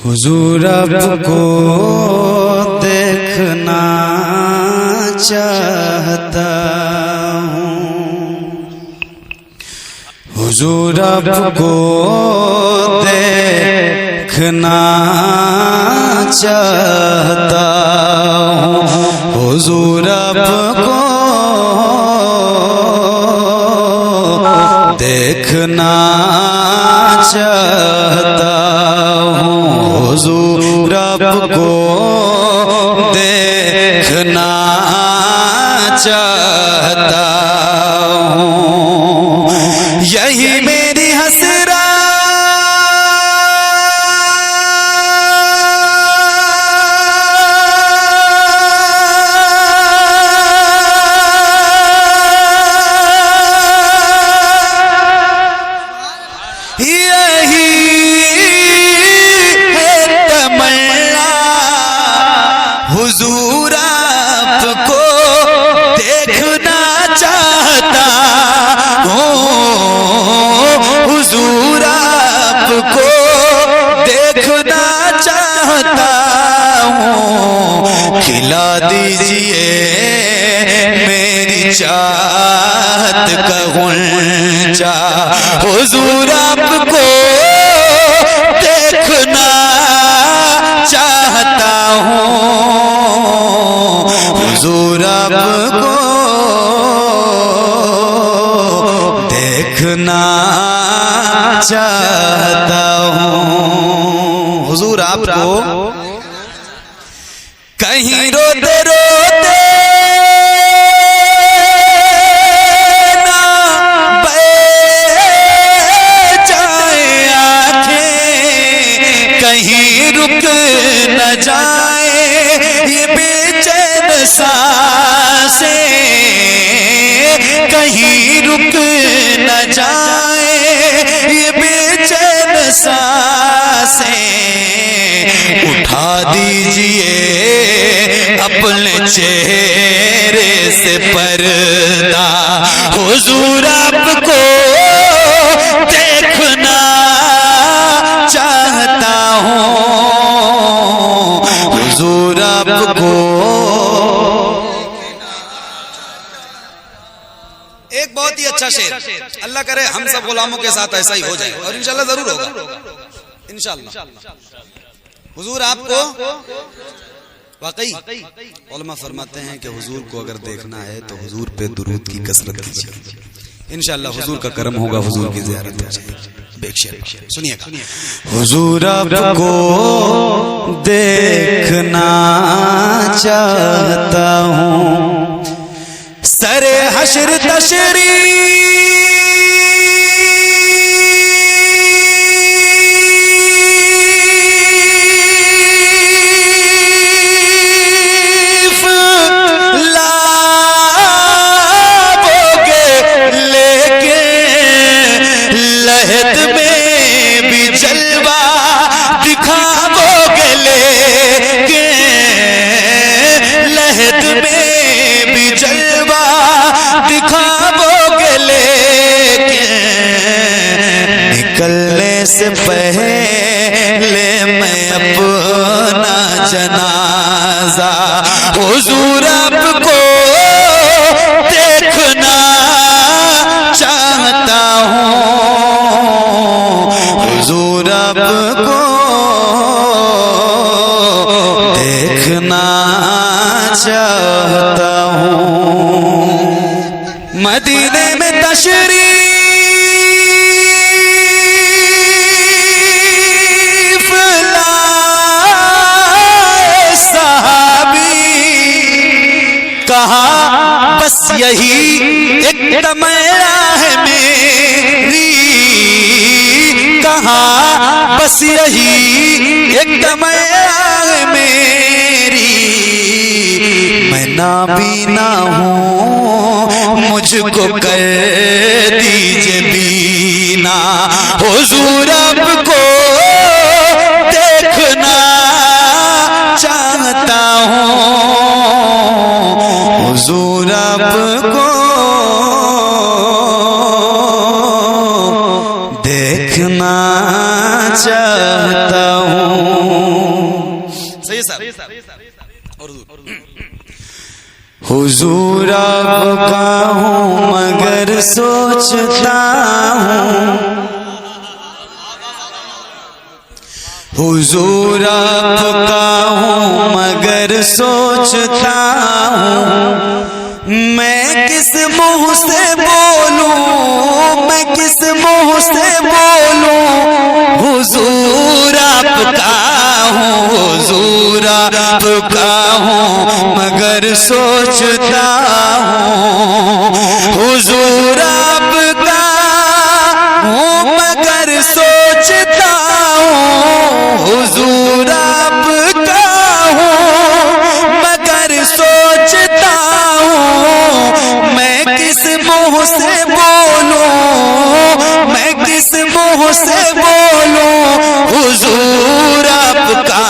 हुजूर आपको देखना चाहता हूँ, हुजूर आपको देखना चाहता हूँ, हुजूर आपको देखना चाहता हूँ, हुजूर आपको देखना चाहता हूँ। यही मेरी हसरत हुजूर आपको देखना चाहता हूँ, हुजूर आपको देखना चाहता हूँ। खिला दीजिए मेरी चाहत का गुंजा, हुजूर आपको देखना चाहता हूँ, हुजूर आपको देखना चाहता हूँ। हुजूर आपको कहीं रोते रोते ना बह जाए आँखें, कहीं रुक न जाए ये बेचैन सांसें, कहीं रुक न जाए ये बेचैन सांसें। उठा दीजिए अपने चेहरे से पर्दा, हुजूर आपको देखना चाहता हूँ, हुजूर आपको। एक बहुत ही अच्छा शेर, अल्लाह करे हम सब गुलामों के साथ ऐसा ही हो जाए और इंशाल्लाह जरूर होगा, इंशाल्लाह। हुजूर आपको वाकई उलमा फरमाते हैं कि हुजूर को अगर देखना है तो हुजूर पे दुरूद की कसरत कीजिए, इंशाल्लाह हुजूर का करम होगा, हुजूर की ज़ियारत हो जाएगी। बेशक सुनिएगा, हुजूर आपको देखना चाहता हूँ, सरे हश्र तशरीफ निकलने से पहले मैं अपना जनाजा, हुजूर आपको देखना चाहता हूँ, हुजूर आपको देखना चाहता हूँ। मदीने में तशरीफ कहा बस यही एक तमन्ना है मेरी, कहा बस यही एक तमन्ना है मेरी। मैं नाबीना हूँ मुझको कर दीजिए बीना, हुजूर आपको देखना चाहता हूँ, हुजूर आपको देखना चाहता हूँ। हुजूर आपका हूँ मगर सोचता हूँ, हुजूर आपका हूँ मगर सोचता हूँ, मैं किस मुंह से बोलूं, मैं किस मुंह से बोलूं, हुजूर आपका हूँ, हुजूर आपका हूँ मगर सोचता हूँ, हुजूर आपका हूँ मगर सोचता हूँ, हुजूर आपका हूँ मगर सोचता हूँ, मैं किस मुंह से बोलूं, मैं किस मुंह से बोलूं, हुजूर आपका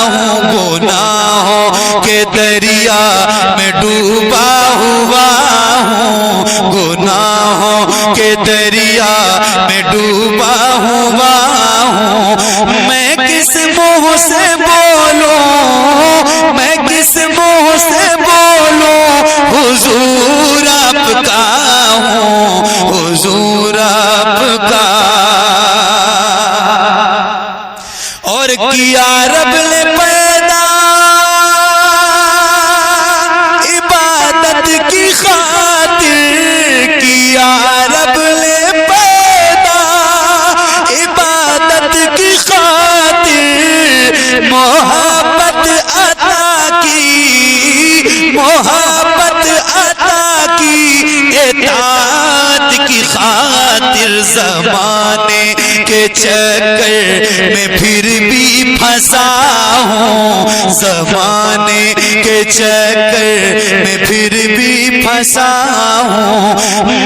हूँ, गुनाहों के दरिया में डूबा हुआ हूँ, गुनाहों के दरिया में डूबा हुआ हूँ, मैं किस मुंह से बोलूं, मैं किस मुंह से बोलूं, हुजूर आपका हूँ, हुजूर आपका। और किया रब ने पैदा इबादत की खातिर, किया रब ने पैदा इबादत की खातिर, मोहब्बत अता की, मोहब्बत अता की, इताअत की खातिर, ज़माने के चक्कर में फिर भी फंसा हूँ, ज़माने के चक्कर में फिर भी फंसा हूँ,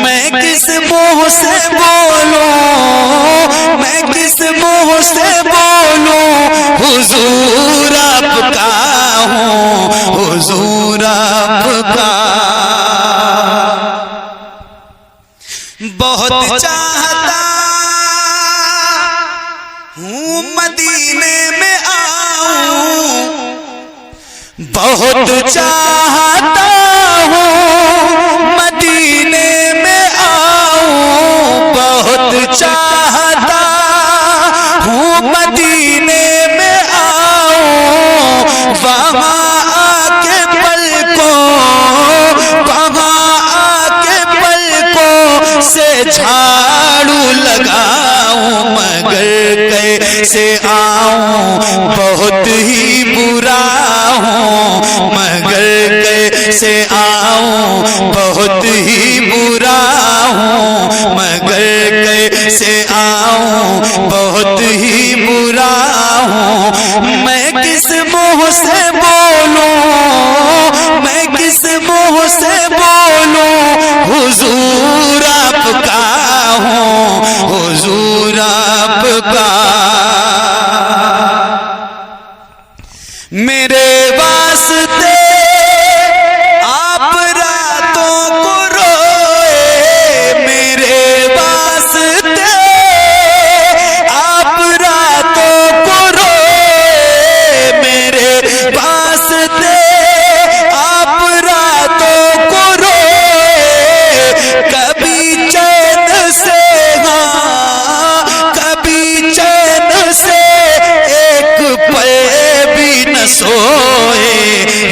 मैं किस मुंह से बोलूं, मैं किस मुंह से बोलूं, हुजूर आपका हूँ, हुजूर आपका। बहुत चाहता हूँ मदीने में आऊं, बहुत चाहता हूँ मदीने में आऊं, बहुत चाहता हूँ मदीने में आऊं, वहाँ आके पलकों, वहाँ आके पलकों से झाड़ू लगाऊं, मगर कैसे आऊं बहुत ही बुरा हूँ, मगर कैसे आऊं बहुत ही बुरा हूँ, मगर कैसे आऊं बहुत ही बुरा हूँ, मैं किस मुंह से बोलूं, मैं किस मुंह से बोलूं, हुजूर आपका हूँ, हुजूर आपका। मेरे वास्ते आप रातों को रोए, मेरे वास्ते आप रातों को रोए, मेरे वास्ते आप रातों को रोए, कभी चैन से, हाँ कभी चैन से एक पल भी न सोए,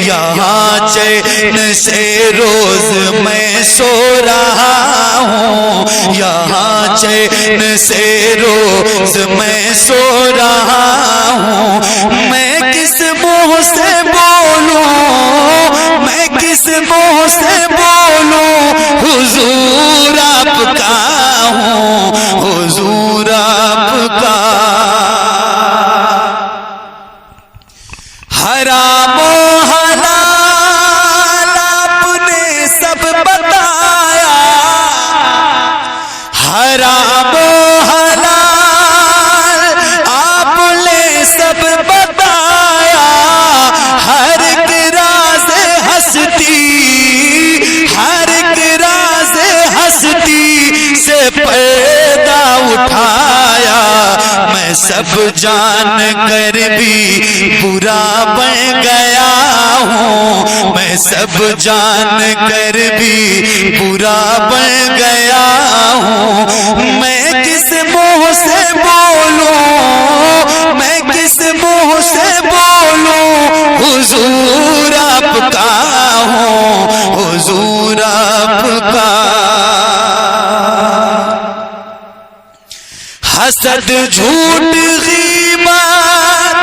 यहाँ चैन से रोज मैं सो रहा हूँ, यहाँ चैन से रोज मैं सो रहा हूँ, मैं किस मुंह से बोलूं, मैं किस मुंह से बोलूं, हुजूर आपका हूँ, हुजूर आपका। हरामो हलाल आपने सब बताया, हरामो हलाल आप सब जान कर भी बुरा बन गया हूँ, मैं सब जान कर भी बुरा बन गया हूँ। मैं किस मुंह से बोलूं, मैं किस मुंह से बोलूं, हुजूर आपका हूँ, हुजूर आपका। हसद झूठ गीबत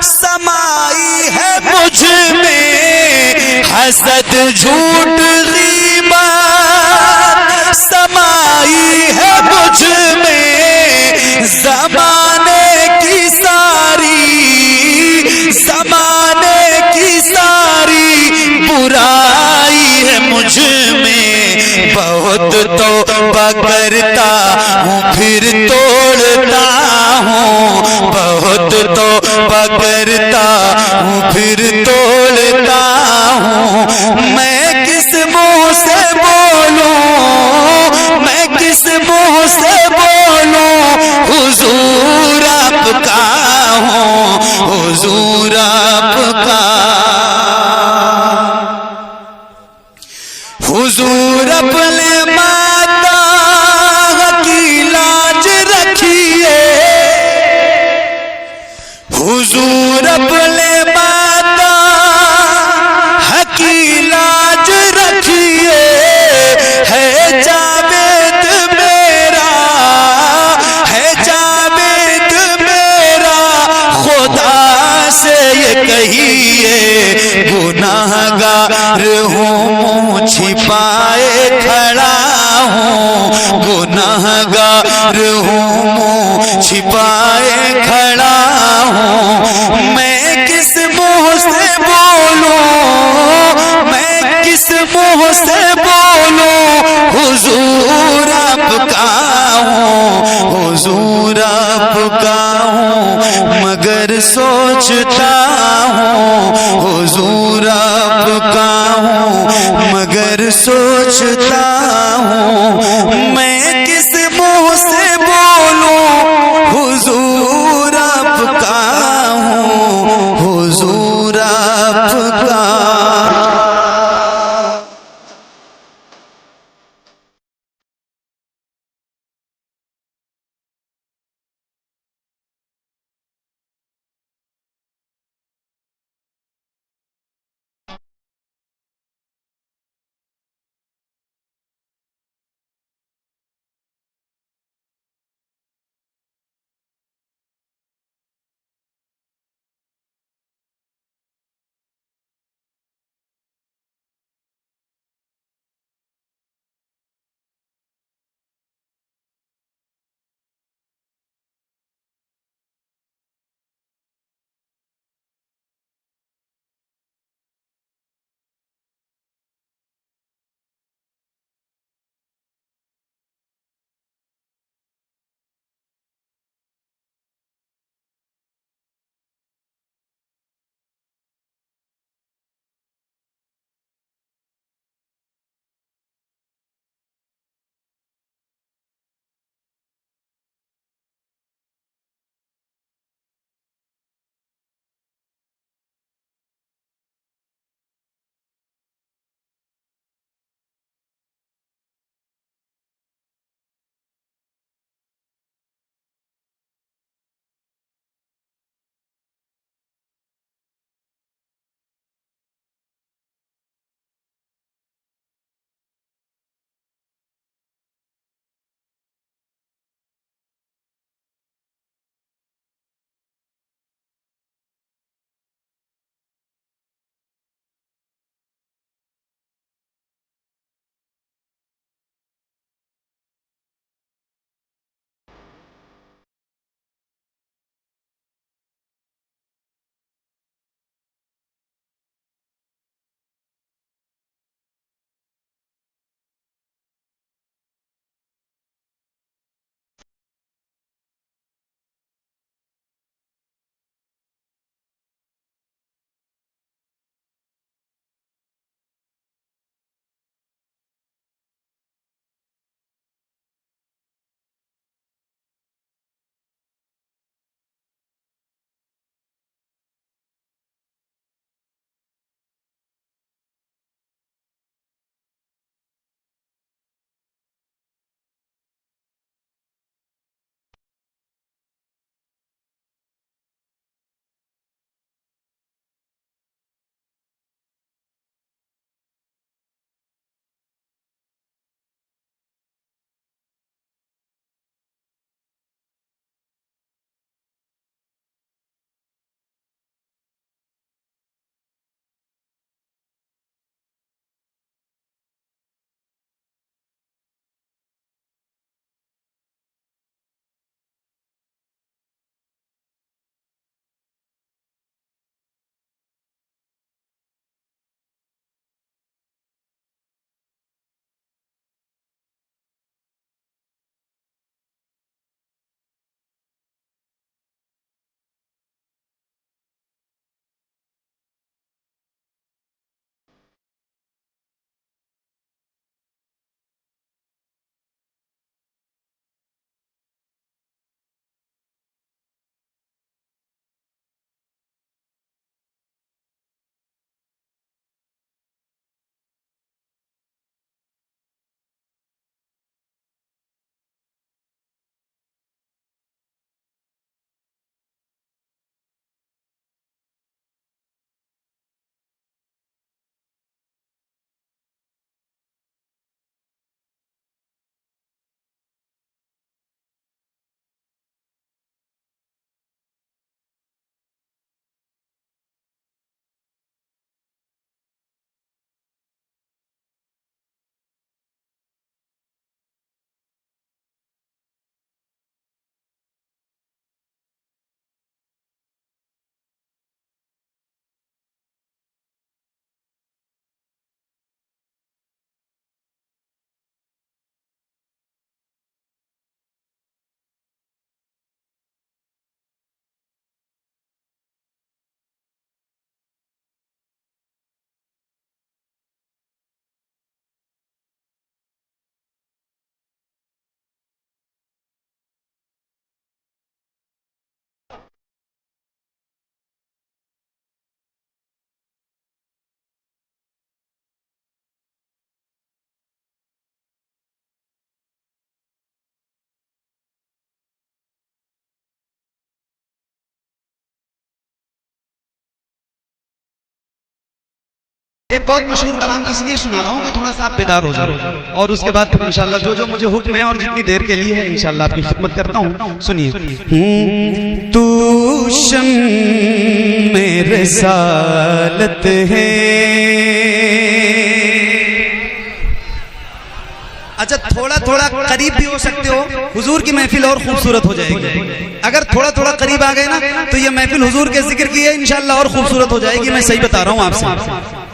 समाई है मुझ में, हसद झूठ गीबत समाई है मुझ में। ज़माने की सारी, ज़माने की सारी बुराई है मुझ में। बहुत तौबा करता हूँ फिर तोड़ता हूँ, बहुत तौबा करता हूँ फिर तोड़ता हूँ। मैं किस मुंह से बोलूं, मैं किस मुंह से बोलूं, हुजूर आपका हूँ, हुजूर आपका। हुजूर अपने माता की लाज रखिए, हुजूर अपने माता की लाज रखिए। है जावेद मेरा, है जावेद मेरा, खुदा से ये कहिए गुनाहगार हूँ, छिपाए खड़ा हूँ, गुनाहगार हूँ, छिपाए खड़ा हूँ। मैं किस मुंह से बोलूं, मैं किस मुंह से बोलूं, हुजूर आपका हूँ, हुजूर आपका हूँ। मगर सोचता हूँ हुजूर आपका हूँ, मगर सोचता हूँ मैं किस मुंह से बोलूं, हुजूर आपका हूँ, हुजूर आपका। एक बहुत मशहूर कलाम इसलिए सुना रहा हूँ कि थोड़ा सा आप बेदार हो जाओ, और उसके बाद फिर इंशाल्लाह जो जो मुझे हुक्म है और जितनी देर के लिए है इंशाल्लाह आपकी खिदमत करता हूँ। सुनिए। तू शम्म रिसालत है। अच्छा, थोड़ा थोड़ा करीब भी हो सकते हो, हुजूर की महफिल और खूबसूरत हो जाएगी। अगर थोड़ा थोड़ा करीब आ गए ना तो ये महफिल हुजूर के जिक्र की है, इंशाल्लाह और खूबसूरत हो जाएगी। मैं सही बता रहा हूँ आपसे।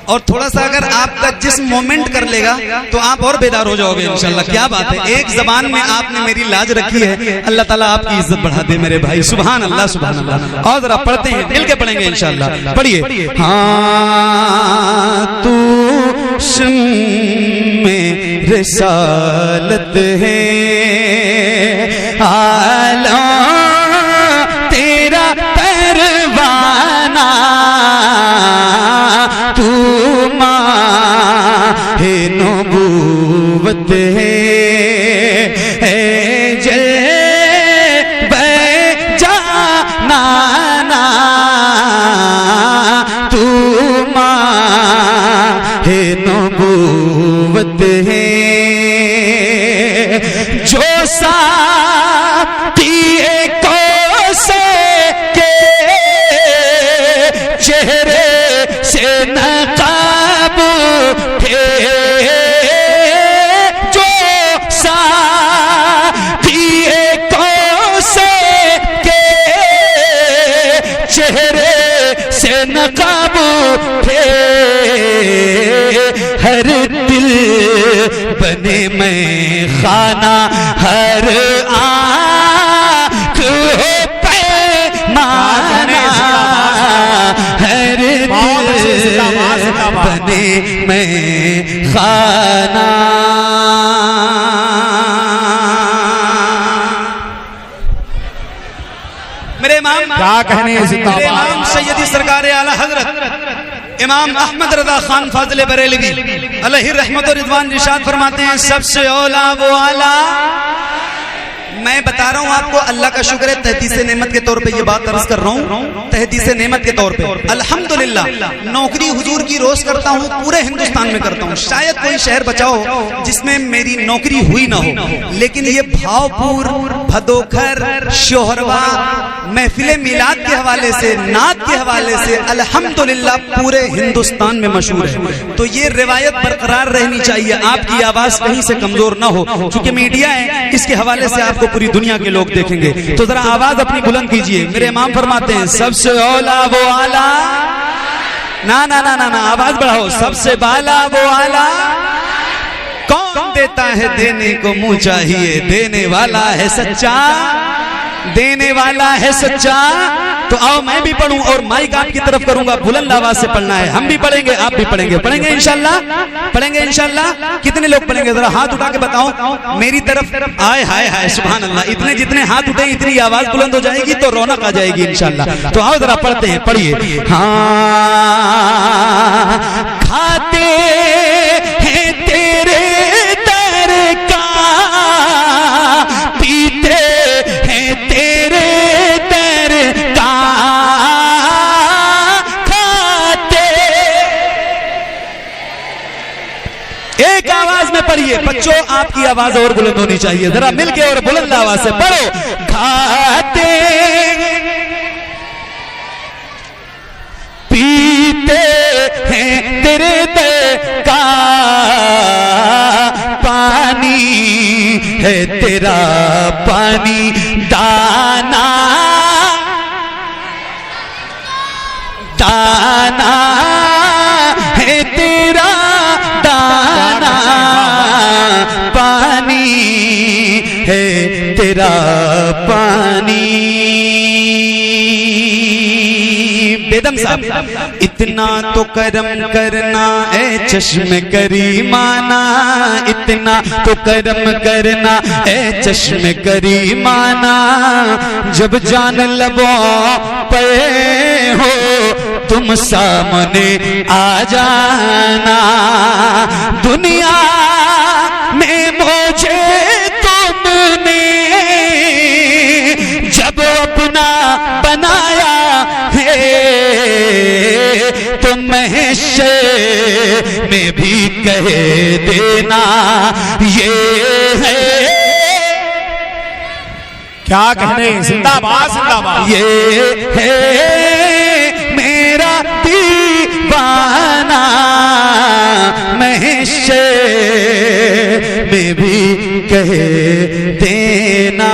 और थोड़ा सा अगर आपका जिस्म मोमेंट कर लेगा तो आप और बेदार हो जाओगे इंशाल्लाह। क्या बात है, एक जबान में आपने मेरी लाज रखी है। अल्लाह ताला आपकी इज्जत बढ़ा दे मेरे भाई। सुभान अल्लाह, सुभान अल्लाह। और जरा पढ़ते हैं, मिल के पढ़ेंगे इंशाल्लाह। पढ़िए। हाँ तू शम्म रिसालत है, आला तेरा परवाना, तू माहे नबूवत है, जलवे जानाना, तू माहे नबूवत है, जो सातिए कोसे के चेहरे से नकाब थे, जो सातिए कोसे के चेहरे से नकाब थे, हर दिल बने मैं खाना, हर आँख हो पैमाना, हर दिल बने मैं खाना। मेरे इमाम क्या कहने हैं, मेरे इमाम सैयदी सरकार आला हजरत इमाम अहमद रजा खान फाजिल बरेलवी अलैहि रहमत और रिदवान इरशाद फरमाते हैं, सबसे औला वो आला। मैं बता रहा हूँ आपको, अल्लाह का शुक्र है, तहदीसे नेमत के तौर पे ये बात अर्ज कर रहा हूँ। तहदीसे नेमत के तौर पे अल्हम्दुलिल्लाह नौकरी हुजूर की रोज करता हूँ, पूरे हिंदुस्तान में करता हूँ। शायद कोई शहर बचाओ जिसमें मेरी नौकरी हुई ना हो, लेकिन ये भावपुर, भदोखर, शोहरवा, महफिले मिलाद के हवाले से, नात के हवाले से अल्हम्दुलिल्लाह पूरे हिंदुस्तान में मशहूर है। तो ये रिवायत बरकरार रहनी चाहिए, आपकी आवाज कहीं से कमजोर ना हो, क्योंकि मीडिया है, इसके हवाले से आपको पूरी दुनिया के लोग देखेंगे। तो जरा आवाज अपनी बुलंद कीजिए। मेरे इमाम फरमाते हैं, सबसे औला वो आला, ना ना ना ना ना, आवाज बढ़ाओ, सबसे बाला वो आला। कौन देता है देने को मुंह चाहिए, देने वाला है सच्चा, देने वाला है सच्चा। तो आओ मैं भी पढ़ूं और माइक आपकी तरफ करूंगा, बुलंद आवाज से पढ़ना है। हम भी पढ़ेंगे, आप भी पढ़ेंगे, पढ़ेंगे इंशाल्लाह, पढ़ेंगे इंशाल्लाह। कितने लोग पढ़ेंगे, जरा हाथ उठा के बताओ मेरी तरफ। आए हाय हाय, सुभान अल्लाह। इतने जितने हाथ उठे इतनी आवाज बुलंद हो जाएगी तो रौनक आ जाएगी इंशाल्लाह। तो आओ जरा पढ़ते हैं, पढ़िए। हाँ खाते हैं तेरे दर का, पीते हैं तेरे दर का, खाते। एक आवाज में पढ़िए बच्चों, आपकी आवाज और बुलंद होनी चाहिए, जरा मिलके और बुलंद आवाज से पढ़ो। खाते पीते हैं तेरे दर का, पानी है तेरा पानी, दाना दाना है तेरा दाना, पानी है तेरा पानी। बेदम साहब, इतना तो करम करना ए चश्म करीमाना, इतना तो करम करना ए चश्म करीमाना, जब जान लबों पे हो तुम सामने आ जाना, दुनिया में मुझे तुमने जब अपना बनाया है तो महशर महशर में भी कह देना ये है। क्या कहने, जिंदाबाद जिंदाबाद। ये है मेरा दीवाना, महशर में भी कह देना।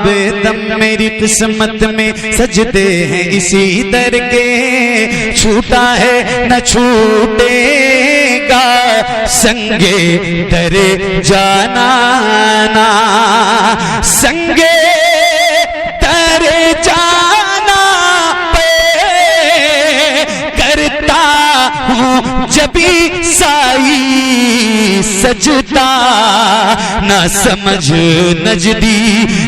बेदम मेरी किस्मत में सजदे हैं इसी दर के, छूटा है न छूटेगा संगे दरे जाना ना, संगे दरे जाना पे करता हूँ जबी साई सजदा, ना समझ नजदी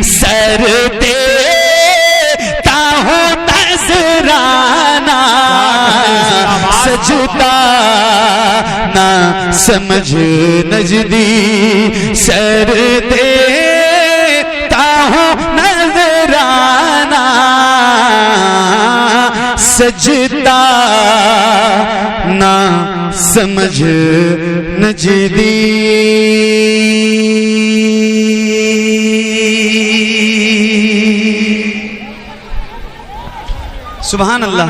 सर देता हूँ नजराना सजदा, ना समझ नजदी सर देता हूँ नजराना सजदा, ना समझ नजदी। सुभान अल्लाह,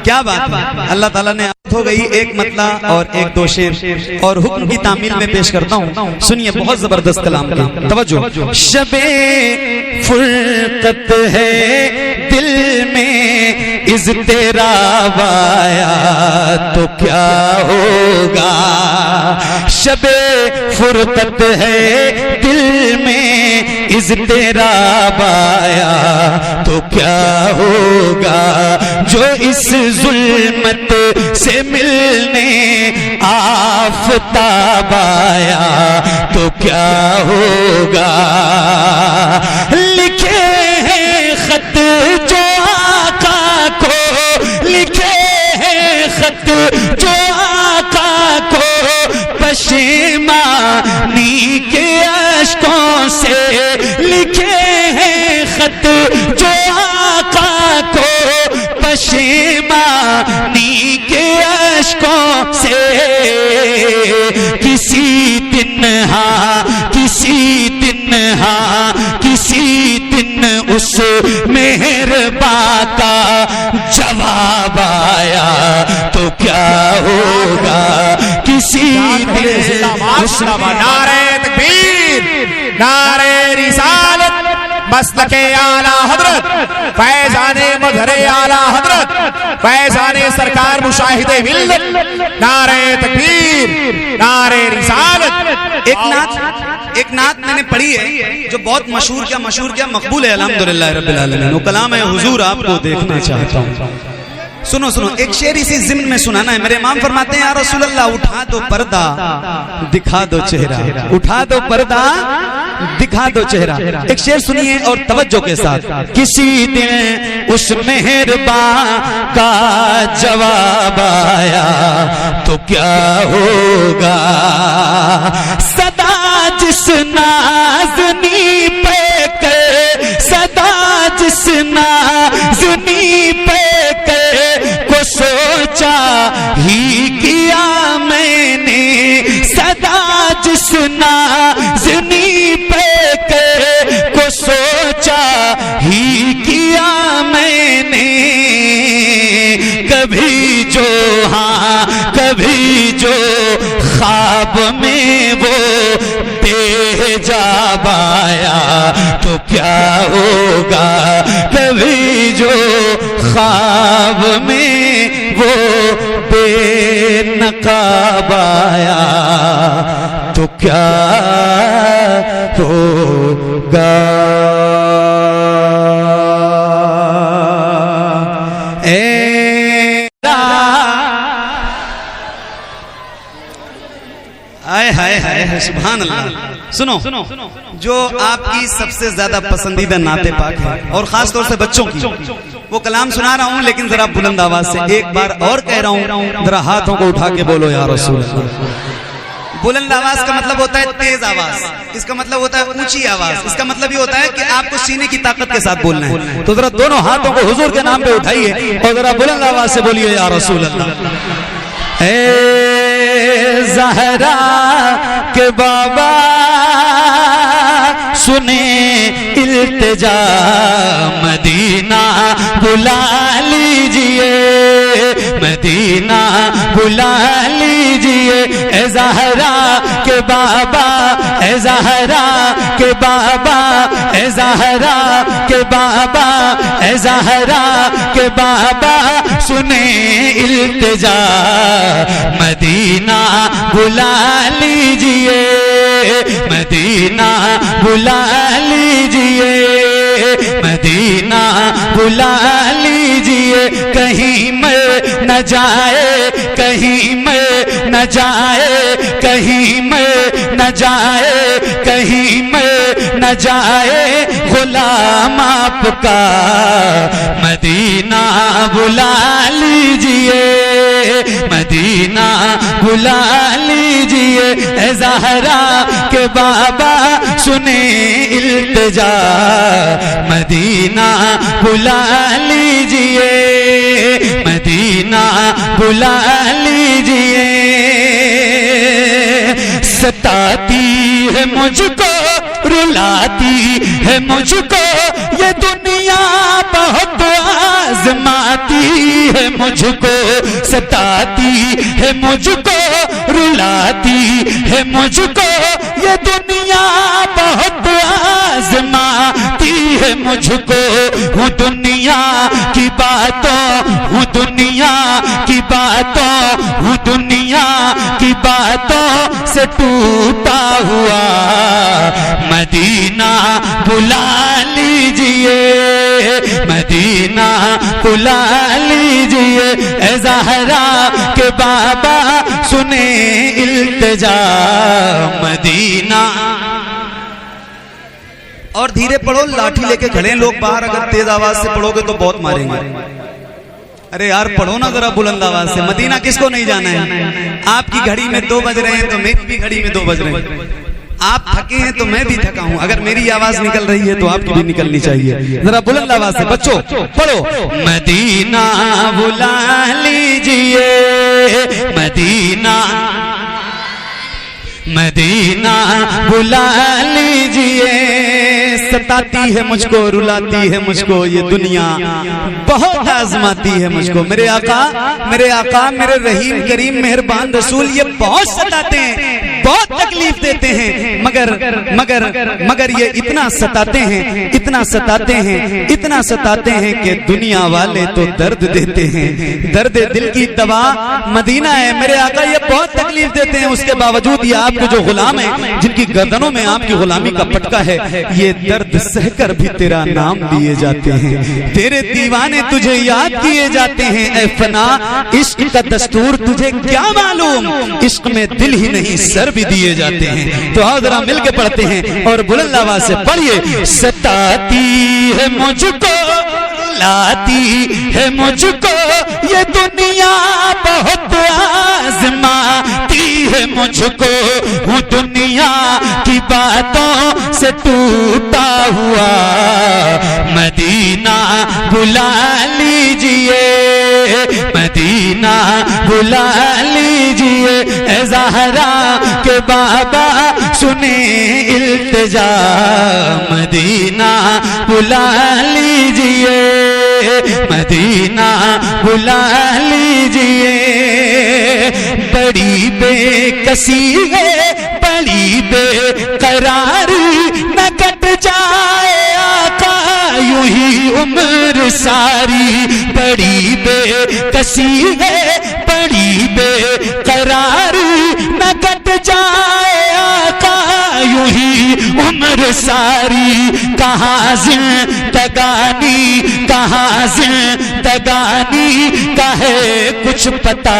क्या बात है। अल्लाह ताला ने हो गई एक मतला और एक दो शेर और हुक्म की तामील में पेश करता हूँ, सुनिए बहुत जबरदस्त कलाम की तवज्जो। शबे फुरकत है दिल में इज़ तेरा वाया तो क्या होगा, शबे फुरकत है दिल में इज़ तेरा वाया तो क्या होगा, जो इस जुल्मत से मिलने आफताब आया तो क्या होगा, लिखे हैं खत जो आका को, लिखे हैं खत जो आका को पशेमानी के अश्कों से, लिखे हैं खत जो आका को पशेमानी के अश्कों से, किसी दिन हाँ किसी दिन हाँ किसी दिन उस मेहरबा का जवाब आया तो क्या होगा, किसी दिन उस नारे तकबीर, नारे रिसालत, मसलके आला हजरत, फैजाने मजहरे आला हजरत, फैजाने सरकार मुशाहिदे मिल्लत, नारे तकबीर, नारे रिसालत। एक नात मैंने पढ़ी है जो बहुत मशहूर क्या मकबूल है अल्हम्दुलिल्लाह रब्बिल आलमीन। वो कलाम है हुजूर आपको देखना चाहता हूँ। सुनो सुनो, एक शेर इसी जिम्न में सुनाना है। मेरे इमाम फरमाते हैं या रसूल अल्लाह उठा दो पर्दा दिखा दो चेहरा, उठा दो पर्दा दिखा दो चेहरा। एक शेर सुनिए और तवज्जो के साथ। किसी दिन उस मेहरबान का जवाब आया तो क्या होगा, सदा जिस नाज़नी पे कर, सदा जिस नाज़नी पे कर को सोचा ही किया मैंने, सदा जिस नाज़नी पे कर को सोचा ही किया मैंने, कभी जो हाँ कभी जो ख्वाब में वो बेजाब आया तो क्या होगा, कभी जो ख्वाब में वो बेनकाब आया तो क्या होगा। हाय हाय हाय सुभान अल्लाह। सुनो जो आपकी सबसे ज्यादा पसंदीदा नाते पाक है और खास तौर से बच्चों की, वो कलाम सुना रहा हूँ लेकिन जरा बुलंद आवाज से एक बार और कह रहा हूँ, जरा हाथों को उठा के बोलो या रसूल अल्लाह। बुलंद आवाज का मतलब होता है तेज आवाज, इसका मतलब होता है ऊंची आवाज, इसका मतलब ये होता है कि आपको सीने की ताकत के साथ बोलना है। तो जरा दोनों हाथों को हुजूर के नाम पे उठाइए और जरा बुलंद आवाज से बोलिए या रसूल अल्लाह। ए ज़हरा के बाबा सुने इल्तिजा, मदीना बुला लीजिए, मदीना बुला लीजिए। ए ज़हरा के बाबा, ए ज़हरा के बाबा, ए ज़हरा के बाबा, ए ज़हरा के बाबा सुने इल्तिजा, मदीना बुला लीजिए, मदीना बुला लीजिए, मदीना बुला लीजिए। कहीं मैं न जाए, कहीं मैं न जाए, कहीं मैं न जाए, कहीं मैं न जाए गुलाम आपका, मदीना बुला लीजिए, मदीना बुला लीजिए। ए ज़हरा के बाबा सुने इल्तिजा, मदीना बुला लीजिए, मदीना बुला लीजिए। सताती है मुझको, रुलाती है मुझको ये दुनिया, बहुत आज़माती है मुझको, सताती है मुझको, रुलाती है मुझको ये दुनिया, बहुत आज़माती है मुझको। हूँ दुनिया की बातों, हूँ दुनिया की बातों, हूँ दुनिया की बातों से टूटा हुआ, मदीना बुला लीजिए, मदीना बुला लीजिए। ए ज़हरा के बाबा सुने इल्तिजा, मदीना। और धीरे पढ़ो, लाठी लेके खड़े हैं लोग बाहर, अगर तेज आवाज से पढ़ोगे तो बहुत मारेंगे। अरे यार पढ़ो ना जरा बुलंद आवाज से। मदीना किसको नहीं जाना है? आपकी घड़ी में 2 बज रहे हैं तो मेरी भी घड़ी में 2 बज रहे हैं। आप थके हैं तो मैं भी थका हूं। अगर मेरी आवाज निकल रही है तो आपकी भी निकलनी चाहिए। जरा बुलंद आवाज से बच्चों पढ़ो, मदीना बुला लीजिए, मदीना, मदीना बुला लीजिए। सताती है मुझको, रुलाती है मुझको ये दुनिया, बहुत आजमाती है मुझको। मेरे आका, मेरे आका, मेरे रहीम करीम मेहरबान रसूल ये बहुत सताते हैं, बहुत तकलीफ देते हैं, मगर मगर मगर ये इतना सताते हैं, इतना सताते हैं, इतना सताते हैं कि दुनिया वाले तो दर्द देते हैं। दर्द दिल की दवा मदीना है। मेरे आका ये बहुत तकलीफ देते हैं, उसके बावजूद ये आपके जो गुलाम है, जिनकी गर्दनों में आपकी गुलामी का पटका है, ये दर्द सहकर भी तेरा नाम लिए जाते हैं। तेरे दीवाने तुझे याद किए जाते हैं। ऐ फना इश्क का दस्तूर तुझे क्या मालूम, इश्क में दिल ही नहीं सर भी दिए जाते हैं। तो आओ जरा मिलके पढ़ते हैं और बुलंद आवाज से पढ़िए। सताती है मुझको, लाती है मुझको ये दुनिया, बहुत आज़माती है मुझको। हूँ दुनिया की बातों से टूटा हुआ, मदीना बुला लीजिए, मदीना बुला लीजिए। ए ज़हरा के बाबा सुने इल्तिजा, मदीना बुला लीजिए, मदीना बुला लीजिए। बड़ी बेकसी है, बड़ी बेकरारी, न कट जाए आका यूं ही उम्र सारी। बड़ी बेकसी है, बड़ी बेकरारी, न कट जाए आका यूं ही उम्र सारी। कहाँ जिंदगानी, कहाँ जिंदगानी का है कुछ पता,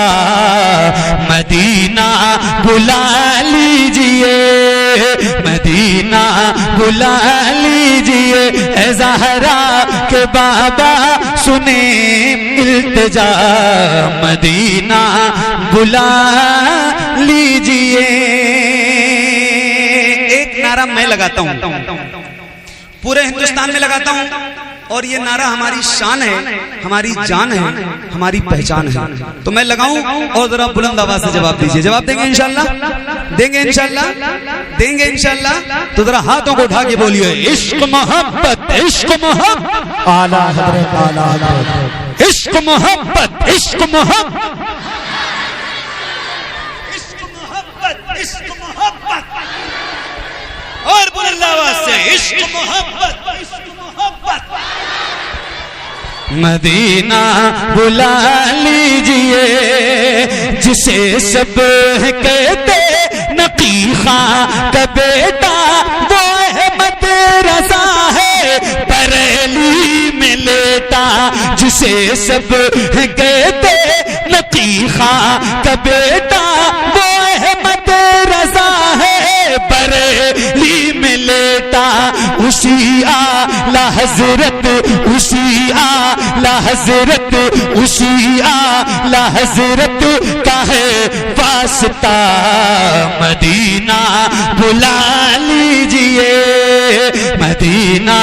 मदीना बुला लीजिए, मदीना बुला लीजिए। ए ज़हरा के बाबा सुने इल्तिजा मदीना बुला लीजिए। एक नारा मैं लगाता हूं, पूरे हिंदुस्तान में लगाता हूं, और ये नारा हमारी शान है, हमारी जान है, हमारी पहचान है। तो मैं लगाऊं और जरा बुलंद आवाज से जवाब दीजिए। जवाब देंगे इंशाल्लाह? देंगे इंशाल्लाह? देंगे इंशाल्लाह? तो जरा हाथों को उठा के बोलिए, इश्क मोहब्बत, इश्क मोहब्बत, आला हजरत, आला हजरत, इश्क मोहब्बत, इश्क मोहब्बत, इश्क मोहब्बत, इश्क मोहब्बत, और बुलंद आवाज से इश्क मोहब्बत, इश्क मोहब्बत। मदीना बुला लीजिए जिसे सब कहते नकीखा का बेटा, वो अहमद रज़ा है बरेली में लेटा। जिसे सब कहते नकीखा का बेटा, वो अहमद रज़ा है बरेली में लेटा। उसी आला हजरत, उसी आला हजरत, उसी आला हजरत का है वास्ता, मदीना बुला लीजिए, मदीना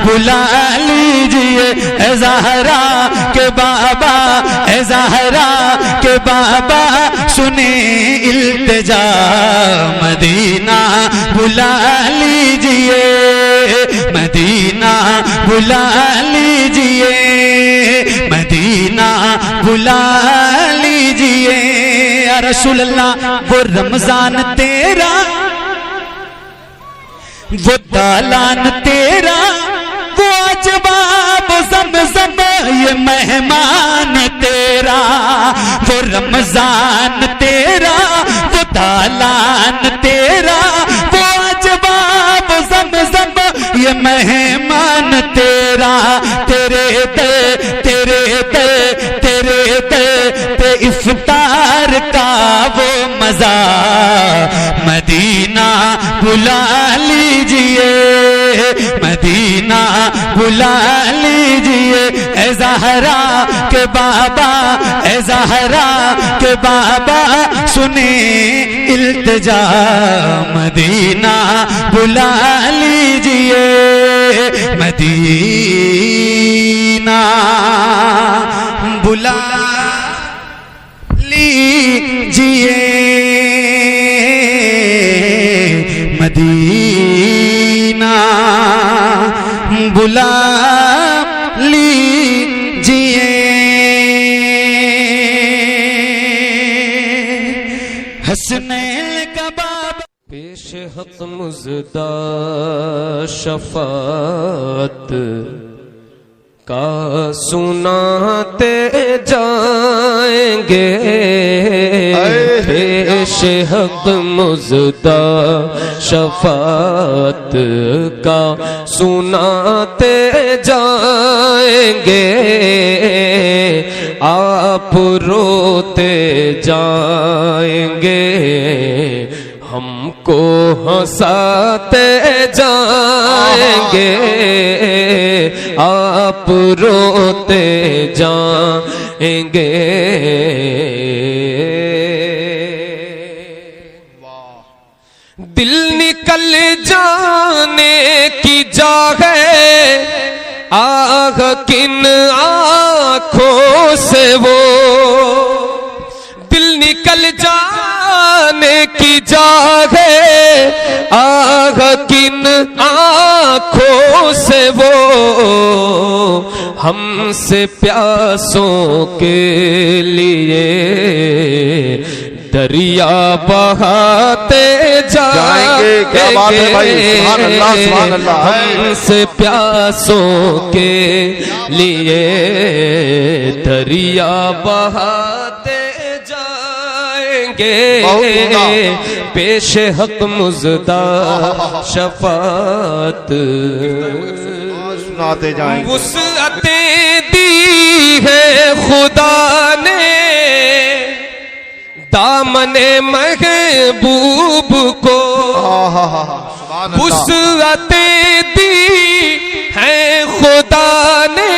बुला लीजिए। ए ज़हरा के बाबा, ए ज़हरा के बाबा, सुने इल्तिजा मदीना बुला लीजिए, मदीना बुला लीजिए, मदीना बुला लीजिए। या रसूल अल्लाह, वो रमजान तेरा, वो दालान तेरा, वो अजवाब ज़मज़म ये मेहमान तेरा। वो रमजान तेरा, वो दालान तेरा, वो अजवाब ज़मज़म ये मेहमान तेरा। तेरे ते, तेरे ते, तेरे ते, ते इफ्तार का वो मजा, मदीना बुला लीजिए, मदीना बुला लीजिए। ए ज़हरा के बाबा, ए ज़हरा के बाबा, सुने इल्तिजा मदीना बुला लीजिए, मदीना बुला लीजिए, मदीना बुला लीजिए। हसनैन का बाबा पेश हक मुज़दा शफ़ात का सुनाते जाएंगे, पेश हक मुज़दा शफ़ात का सुनाते जाएंगे। आप रोते जाएंगे, हमको हंसाते जाएंगे। आप रोते जाएंगे। दिल निकल जाने की जागे, आग किन आँखों से वो, दिल निकल जाने की जागे, आग किन आँखों से वो, हमसे प्यासों के लिए दरिया बहाते जाएंगे। क्या बात है भाई, सुभान अल्लाह, सुभान अल्लाह। हमसे प्यासों के लिए दरिया बहाते जाएंगे। पेश हक मुज़दा शफ़ात सुनाते जाएंगे। वुसअतें दी है खुदा ने दामने महबूब को, वुसअतें दी है खुदा ने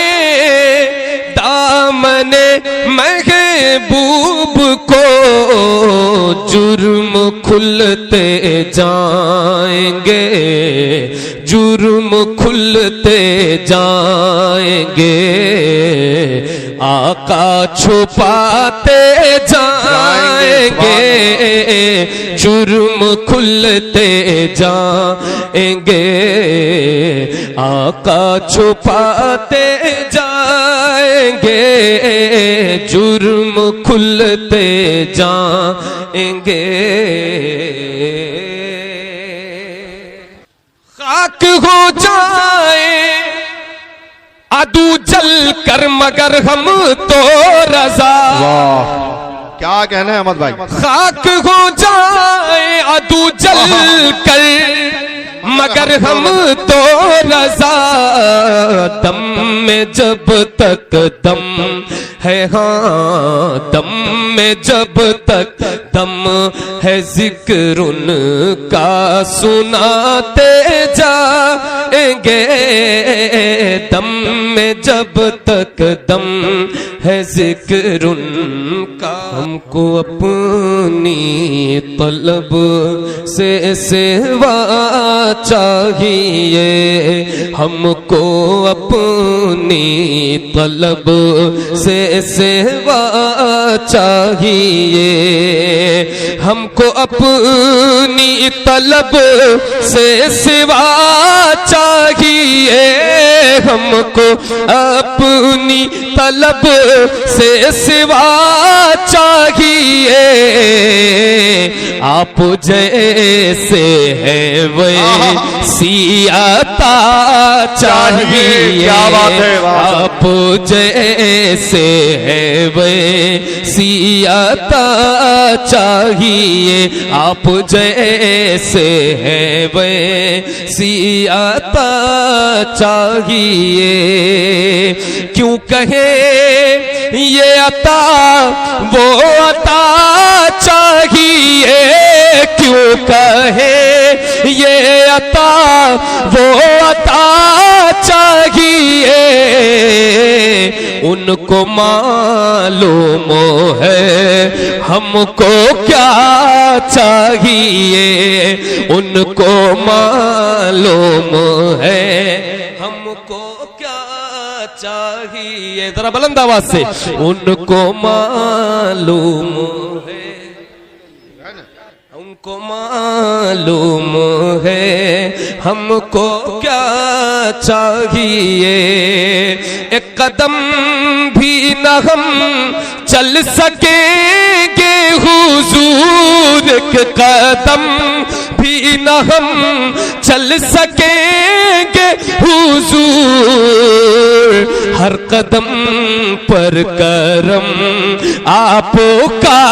दामने महबूब को जुर्म खुलते जाएंगे, जुर्म खुलते जाएंगे, आका छुपाते जाएंगे, जुर्म खुलते जाएंगे, आका छुपाते जाएंगे, जुर्म खुलते जाएंगे। खाक हो जाए अदू जल कर मगर हम तो रजा। वाह, क्या कहना है अहमद भाई। खाक हो जाए अदू जल कर मगर हम तो रजा, दम में जब तक दम है, हाँ दम में जब तक दम है, जिक्र उनका सुनाते जाएंगे, दम में जब तक दम है, जिक्र उनका। हमको अपनी तलब से सेवा चाहिए, हमको अपनी तलब से सेवा चाहिए, हमको अपनी तलब से सेवा चाहिए, हमको अपनी तलब से सेवा चाहिए, आप जैसे है वैसी आता चाहिए, आप जैसे है वैसी आता चाहिए, आप जैसे है वैसी आता चाहिए। क्यों कहे ये अता वो अता चाहिए, क्यों कहे ये अता वो अता चाहिए, उनको मालूम है हमको क्या चाहिए, उनको मालूम है हमको क्या चाहिए। जरा बुलंद आवाज से, उनको मालूम है, उनको मालूम है हमको क्या चाहिए। एक कदम भी न हम चल सकेंगे हुजूर, एक कदम भी न हम चल सकेंगे हुजूर, हर कदम पर करम आपका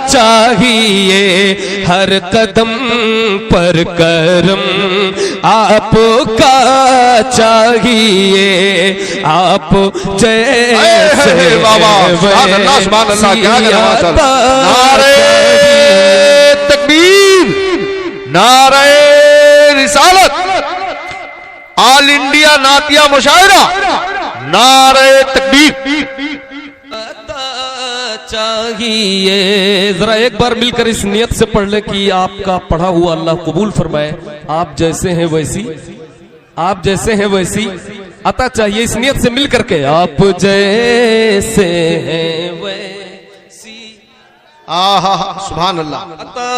चाहिए, हर कदम पर करम आपका चाहिए, आप जैसे नारे तकबीर, नारे रिसालत, ऑल इंडिया नातिया मुशायरा, नारे तकबीर चाहिए। जरा एक बार मिलकर इस नियत से पढ़ ले कि आपका पढ़ा हुआ अल्लाह कबूल फरमाए। आप जैसे हैं वैसी, आप जैसे हैं वैसी अता चाहिए, इस नियत से मिल करके आप जैसे हैं वैसी सुभान अल्लाह अता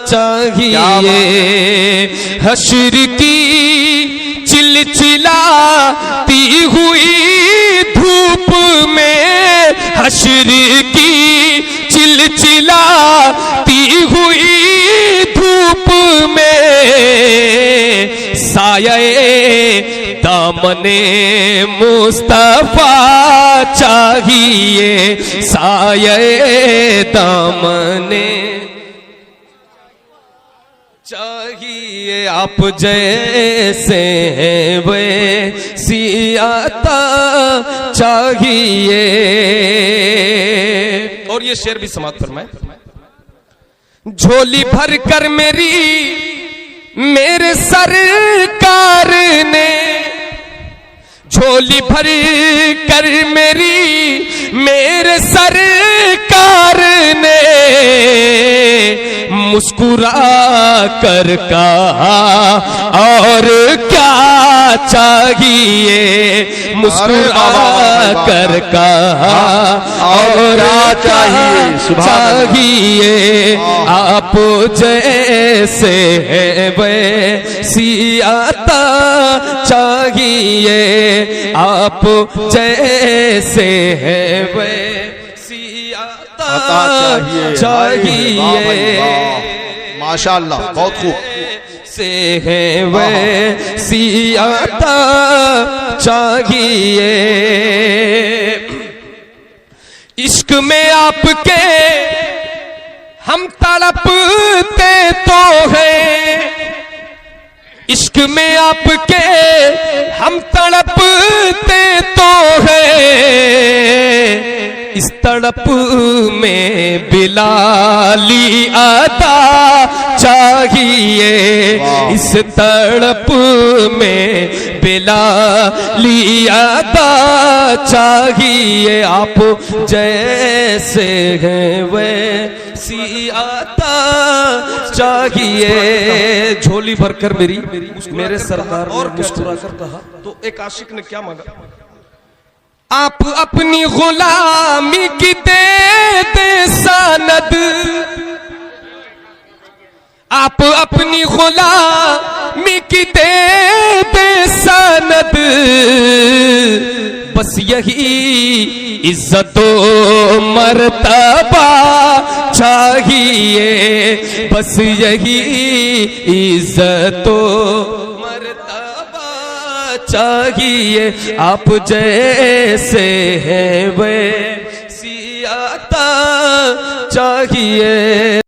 चाहिए। हश्र की चिलचिलाती हुई धूप में, हश्र की चिलचिलाती हुई धूप में, साये दामने मुस्तफा चाहिए, साये दामने चाहिए, आप जैसे हैं वैसी आता चाहिए। और ये शेर भी समाप्त फरमाए। झोली भर कर मेरे सरकार ने, झोली भर कर सरकार ने मुस्कुरा कर कहा और क्या चाहिए, मुस्कुरा कर कहा और क्या चाहिए, आप जैसे है वैसी आता चाहिए, आप जैसे है वैसी आता चाहिए। माशाअल्लाह, बहुत खूब। से है वैसी आता चाहिए। इश्क में आपके हम तड़पते तो हैं, इश्क में आपके हम तड़पते तो हैं, इस तड़प में बिलाली अदा चाहिए, इस तड़प में बिलाली अदा चाहिए, आप जैसे हैं वैसी आता चाहिए। झोली भरकर मेरे सरदार और मुस्कुरा कर कहा तो एक आशिक ने क्या मांगा, आप अपनी गुलामी की दे सनद, आप अपनी गुलामी की दे सनद, बस यही इज्जतो मर्तबा चाहिए, बस यही इज्जतो मर्तबा चाहिए, आप जैसे हैं वैसी आता चाहिए।